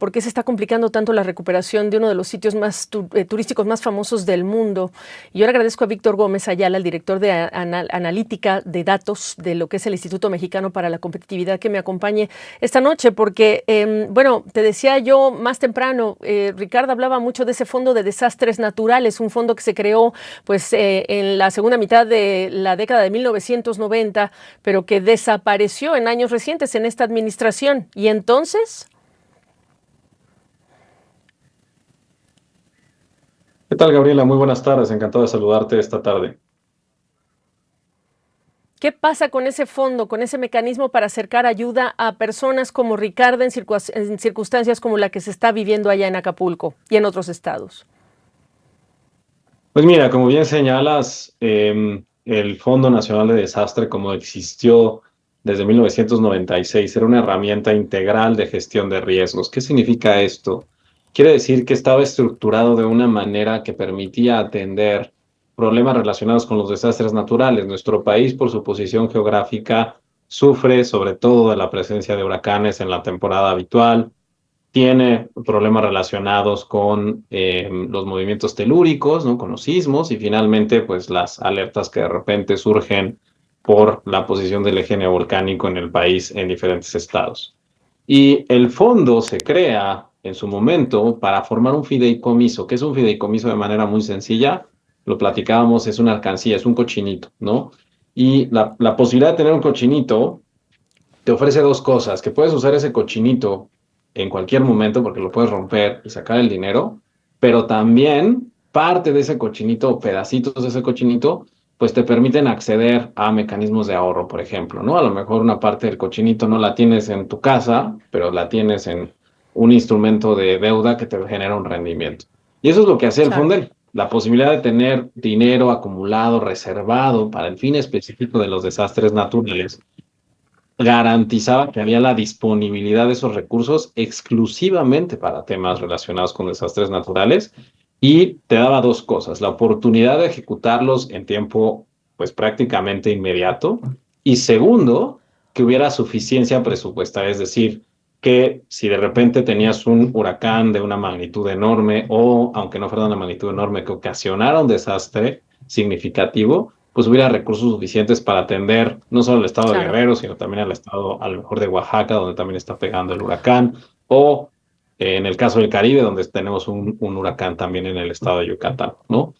¿Por qué se está complicando tanto la recuperación de uno de los sitios más turísticos más famosos del mundo? Y yo le agradezco a Víctor Gómez Ayala, el director de analítica de datos de lo que es el Instituto Mexicano para la Competitividad, que me acompañe esta noche, porque, bueno, te decía yo más temprano, Ricardo hablaba mucho de ese fondo de desastres naturales, un fondo que se creó pues en la segunda mitad de la década de 1990, pero que desapareció en años recientes en esta administración. Y entonces... ¿Qué tal, Gabriela? Muy buenas tardes. Encantado de saludarte esta tarde. ¿Qué pasa con ese fondo, con ese mecanismo para acercar ayuda a personas como Ricardo en circunstancias como la que se está viviendo allá en Acapulco y en otros estados? Pues mira, como bien señalas, el Fondo Nacional de Desastre, como existió desde 1996, era una herramienta integral de gestión de riesgos. ¿Qué significa esto? Quiere decir que estaba estructurado de una manera que permitía atender problemas relacionados con los desastres naturales. Nuestro país, por su posición geográfica, sufre sobre todo de la presencia de huracanes en la temporada habitual. Tiene problemas relacionados con los movimientos telúricos, ¿no? Con los sismos y finalmente pues las alertas que de repente surgen por la posición del eje neovolcánico en el país en diferentes estados. Y el fondo se crea en su momento para formar un fideicomiso. ¿Qué es un fideicomiso? De manera muy sencilla, lo platicábamos, es una alcancía, es un cochinito, ¿no? Y la posibilidad de tener un cochinito te ofrece dos cosas, que puedes usar ese cochinito en cualquier momento porque lo puedes romper y sacar el dinero, pero también parte de ese cochinito o pedacitos de ese cochinito, pues te permiten acceder a mecanismos de ahorro, por ejemplo, ¿no? A lo mejor una parte del cochinito no la tienes en tu casa, pero la tienes en un instrumento de deuda que te genera un rendimiento. Y eso es lo que hace el Claro. Fondel, la posibilidad de tener dinero acumulado, reservado para el fin específico de los desastres naturales garantizaba que había la disponibilidad de esos recursos exclusivamente para temas relacionados con desastres naturales y te daba dos cosas, la oportunidad de ejecutarlos en tiempo pues prácticamente inmediato y segundo, que hubiera suficiencia presupuestaria, es decir, que si de repente tenías un huracán de una magnitud enorme o aunque no fuera de una magnitud enorme que ocasionara un desastre significativo, pues hubiera recursos suficientes para atender no solo el estado de Claro. Guerrero, sino también al estado a lo mejor de Oaxaca, donde también está pegando el huracán, o en el caso del Caribe, donde tenemos un huracán también en el estado de Yucatán, ¿no?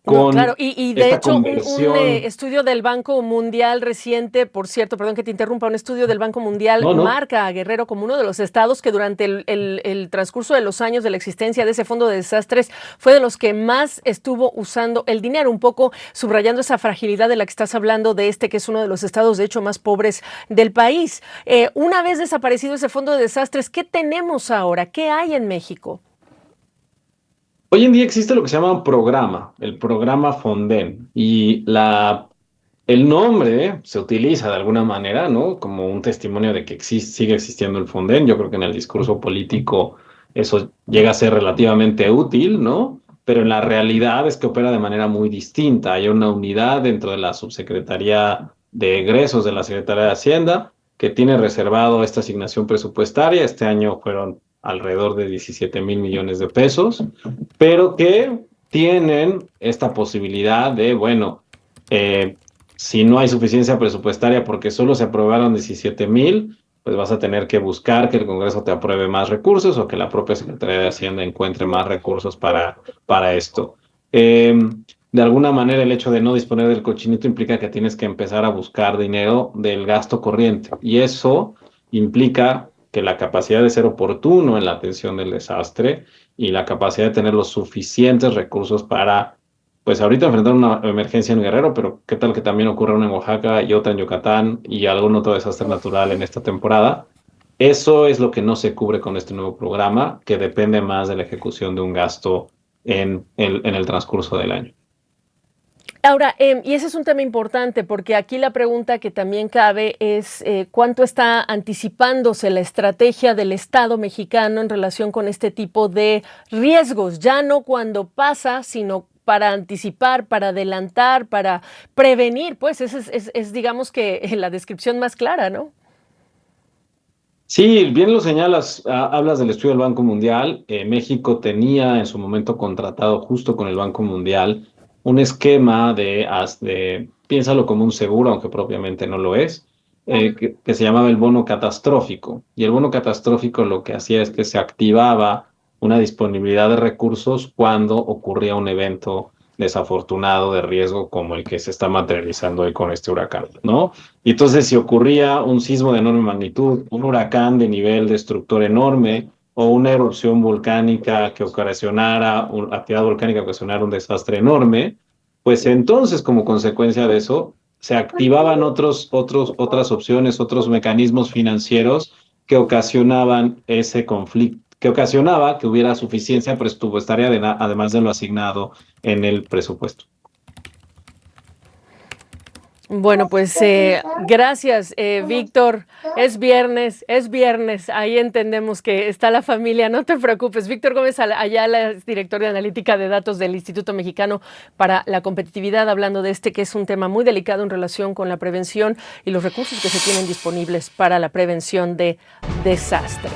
No, claro, Con y de esta hecho un conversión, estudio del Banco Mundial reciente, por cierto, perdón que te interrumpa, un estudio del Banco Mundial no, no, marca a Guerrero como uno de los estados que durante el transcurso de los años de la existencia de ese fondo de desastres fue de los que más estuvo usando el dinero, un poco subrayando esa fragilidad de la que estás hablando de este, que es uno de los estados de hecho más pobres del país. Una vez desaparecido ese fondo de desastres, ¿qué tenemos ahora? ¿Qué hay en México? hoy en día existe lo que se llama un programa, el programa Fonden, y el nombre se utiliza de alguna manera, ¿no? Como un testimonio de que sigue existiendo el Fonden. Yo creo que en el discurso político eso llega a ser relativamente útil, ¿no? Pero en la realidad es que opera de manera muy distinta. Hay una unidad dentro de la Subsecretaría de Egresos de la Secretaría de Hacienda que tiene reservado esta asignación presupuestaria. Este año fueron alrededor de 17,000 millones de pesos, pero que tienen esta posibilidad de, bueno, eh, si no hay suficiencia presupuestaria porque solo se aprobaron 17,000, pues vas a tener que buscar que el Congreso te apruebe más recursos o que la propia Secretaría de Hacienda encuentre más recursos para esto. De alguna manera, el hecho de no disponer del cochinito implica que tienes que empezar a buscar dinero del gasto corriente y eso implica que la capacidad de ser oportuno en la atención del desastre y la capacidad de tener los suficientes recursos para, pues ahorita enfrentar una emergencia en Guerrero, pero qué tal que también ocurra una en Oaxaca y otra en Yucatán y algún otro desastre natural en esta temporada. Eso es lo que no se cubre con este nuevo programa, que depende más de la ejecución de un gasto en el transcurso del año. Ahora, y ese es un tema importante porque aquí la pregunta que también cabe es cuánto está anticipándose la estrategia del Estado mexicano en relación con este tipo de riesgos, ya no cuando pasa, sino para anticipar, para adelantar, para prevenir, pues esa es digamos que la descripción más clara, ¿no? Sí, bien lo señalas, hablas del estudio del Banco Mundial. México tenía en su momento contratado justo con el Banco Mundial un esquema piénsalo como un seguro, aunque propiamente no lo es, que se llamaba el bono catastrófico. Y el bono catastrófico lo que hacía es que se activaba una disponibilidad de recursos cuando ocurría un evento desafortunado de riesgo como el que se está materializando hoy con este huracán, ¿no? Y entonces, si ocurría un sismo de enorme magnitud, un huracán de nivel destructor enorme o una erupción volcánica que ocasionara, una actividad volcánica que ocasionara un desastre enorme, pues entonces, como consecuencia de eso, se activaban otras opciones, otros mecanismos financieros que ocasionaban ese conflicto, que ocasionaba que hubiera suficiencia presupuestaria además de lo asignado en el presupuesto. Bueno, pues gracias, Víctor. Es viernes, ahí entendemos que está la familia, no te preocupes. Víctor Gómez Ayala es director de analítica de datos del Instituto Mexicano para la Competitividad, hablando de que es un tema muy delicado en relación con la prevención y los recursos que se tienen disponibles para la prevención de desastres.